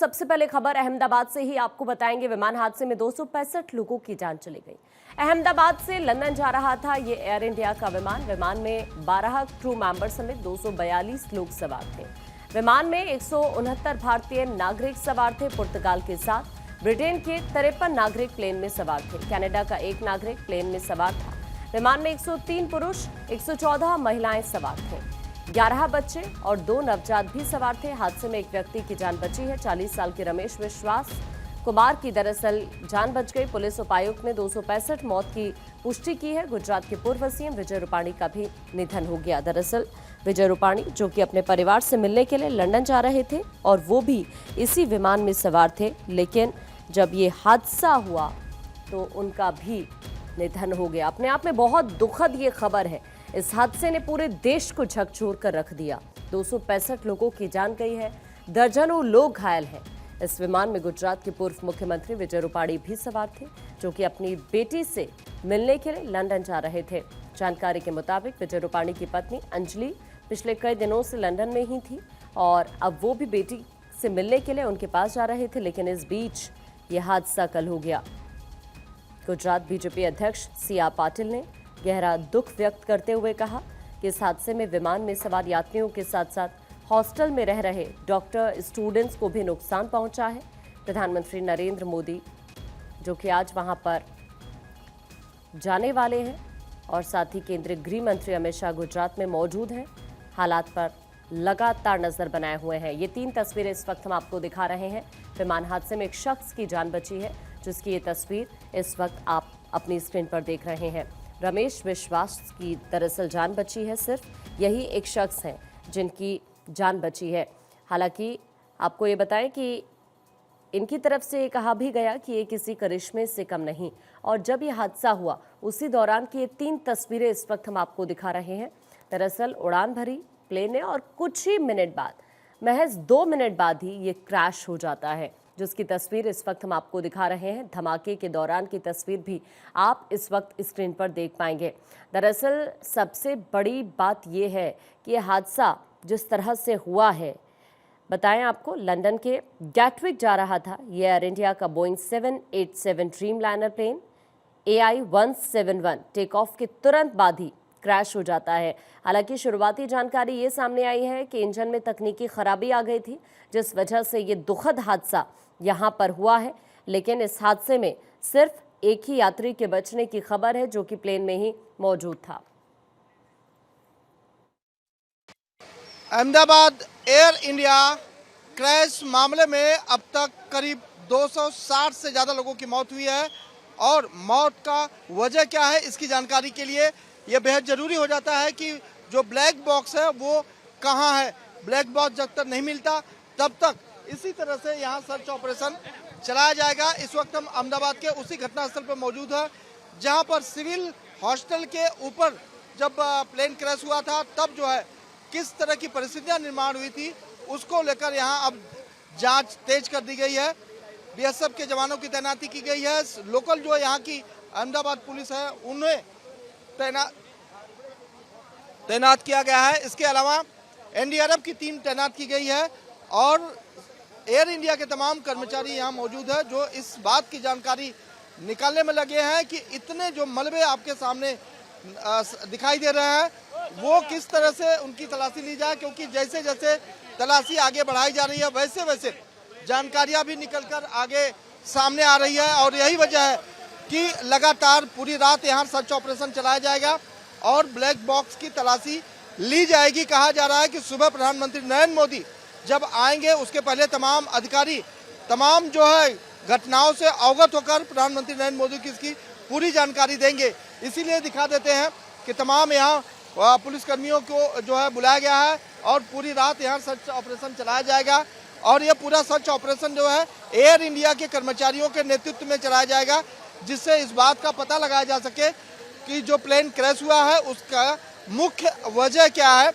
सबसे पहले खबर अहमदाबाद से ही आपको बताएंगे। विमान हादसे में 265 लोगों की जान चली गई। अहमदाबाद से लंदन जा रहा था ये एयर इंडिया का विमान। विमान में 12 क्रू मेंबर समेत 242 लोग सवार थे। विमान में 169 भारतीय नागरिक सवार थे। पुर्तगाल के साथ ब्रिटेन के 53 नागरिक प्लेन में सवार थे। कनाडा का एक नागरिक प्लेन में सवार था। विमान में 103 पुरुष 114 महिलाएं सवार थे। 11 बच्चे और 2 नवजात भी सवार थे। हादसे में एक व्यक्ति की जान बची है। 40 साल के रमेश विश्वास कुमार की दरअसल जान बच गई। पुलिस उपायुक्त ने 265 मौत की पुष्टि की है। गुजरात के पूर्व सीएम विजय रूपाणी का भी निधन हो गया। दरअसल विजय रूपाणी जो कि अपने परिवार से मिलने के लिए लंदन जा रहे थे और वो भी इसी विमान में सवार थे, लेकिन जब ये हादसा हुआ तो उनका भी निधन हो गया। अपने आप में बहुत दुखद ये खबर है। इस हादसे ने पूरे देश को झकझोर कर रख दिया। 265 लोगों की जान गई है, दर्जनों लोग घायल हैं। इस विमान में गुजरात के पूर्व मुख्यमंत्री विजय रूपाणी भी सवार थे, जो कि अपनी बेटी से मिलने के लिए लंदन जा रहे थे। जानकारी के मुताबिक विजय रूपाणी की पत्नी अंजलि पिछले कई दिनों से लंदन में ही थी और अब वो भी बेटी से मिलने के लिए उनके पास जा रहे थे, लेकिन इस बीच ये हादसा कल हो गया। गुजरात बीजेपी अध्यक्ष सी.आर. पाटिल ने गहरा दुख व्यक्त करते हुए कहा कि इस हादसे में विमान में सवार यात्रियों के साथ साथ हॉस्टल में रह रहे डॉक्टर, स्टूडेंट्स को भी नुकसान पहुंचा है। प्रधानमंत्री नरेंद्र मोदी जो कि आज वहां पर जाने वाले हैं और साथ ही केंद्रीय गृह मंत्री अमित शाह गुजरात में मौजूद हैं। हालात पर लगातार नजर बनाए हुए हैं। ये 3 तस्वीरें इस वक्त हम आपको दिखा रहे हैं। विमान हादसे में एक शख्स की जान बची है, जिसकी ये तस्वीर इस वक्त आप अपनी स्क्रीन पर देख रहे हैं। रमेश विश्वास की दरअसल जान बची है। सिर्फ यही एक शख्स है जिनकी जान बची है। हालांकि आपको ये बताएं कि इनकी तरफ से ये कहा भी गया कि ये किसी करिश्मे से कम नहीं। और जब ये हादसा हुआ उसी दौरान की ये 3 तस्वीरें इस वक्त हम आपको दिखा रहे हैं। दरअसल उड़ान भरी प्लेन है और कुछ ही मिनट बाद, महज 2 मिनट बाद ही ये क्रैश हो जाता है, जिसकी तस्वीर इस वक्त हम आपको दिखा रहे हैं। धमाके के दौरान की तस्वीर भी आप इस वक्त स्क्रीन पर देख पाएंगे। दरअसल सबसे बड़ी बात यह है कि यह हादसा जिस तरह से हुआ है, बताएं आपको, लंदन के गैटविक जा रहा था ये एयर इंडिया का Boeing 787 Dreamliner plane. AI 171 take off के तुरंत बाद ही क्रैश हो जाता है। हालांकि शुरुआती जानकारी ये सामने आई है कि इंजन में तकनीकी खराबी आ गई थी, जिस वजह से ये दुखद हादसा यहां पर हुआ है। लेकिन इस हादसे में सिर्फ एक ही यात्री के बचने की खबर है, जो कि प्लेन में ही मौजूद था। अहमदाबाद एयर इंडिया क्रैश मामले में अब तक करीब 260 से ज़्यादा लोगों की मौत हुई है और मौत का वजह क्या है, इसकी जानकारी के लिए यह बेहद ज़रूरी हो जाता है कि जो ब्लैक बॉक्स है वो कहाँ है। ब्लैक बॉक्स जब तक नहीं मिलता तब तक इसी तरह से यहाँ सर्च ऑपरेशन चलाया जाएगा। इस वक्त हम अहमदाबाद के उसी घटनास्थल पर मौजूद है, जहाँ पर सिविल हॉस्टल के ऊपर जब प्लेन क्रैश हुआ था तब जो है किस तरह की परिस्थितियां निर्माण हुई थी, उसको लेकर यहाँ अब जांच तेज कर दी गई है। BSF के जवानों की तैनाती की गई है। लोकल जो यहाँ की अहमदाबाद पुलिस है उन्हें तैनात किया गया है। इसके अलावा NDRF की टीम तैनात की गई है और एयर इंडिया के तमाम कर्मचारी यहाँ मौजूद है, जो इस बात की जानकारी निकालने में लगे हैं कि इतने जो मलबे आपके सामने दिखाई दे रहे हैं वो किस तरह से उनकी तलाशी ली जाए, क्योंकि जैसे जैसे तलाशी आगे बढ़ाई जा रही है वैसे वैसे जानकारियां भी निकलकर आगे सामने आ रही है। और यही वजह है कि लगातार पूरी रात यहां सर्च ऑपरेशन चलाया जाएगा और ब्लैक बॉक्स की तलाशी ली जाएगी। कहा जा रहा है कि सुबह प्रधानमंत्री नरेंद्र मोदी जब आएंगे उसके पहले तमाम अधिकारी तमाम जो है घटनाओं से अवगत होकर प्रधानमंत्री नरेंद्र मोदी की इसकी पूरी जानकारी देंगे। इसीलिए दिखा देते हैं कि तमाम यहाँ पुलिसकर्मियों को जो है बुलाया गया है और पूरी रात यहाँ सर्च ऑपरेशन चलाया जाएगा। और ये पूरा सर्च ऑपरेशन जो है एयर इंडिया के कर्मचारियों के नेतृत्व में चलाया जाएगा, जिससे इस बात का पता लगाया जा सके कि जो प्लेन क्रैश हुआ है उसका मुख्य वजह क्या है।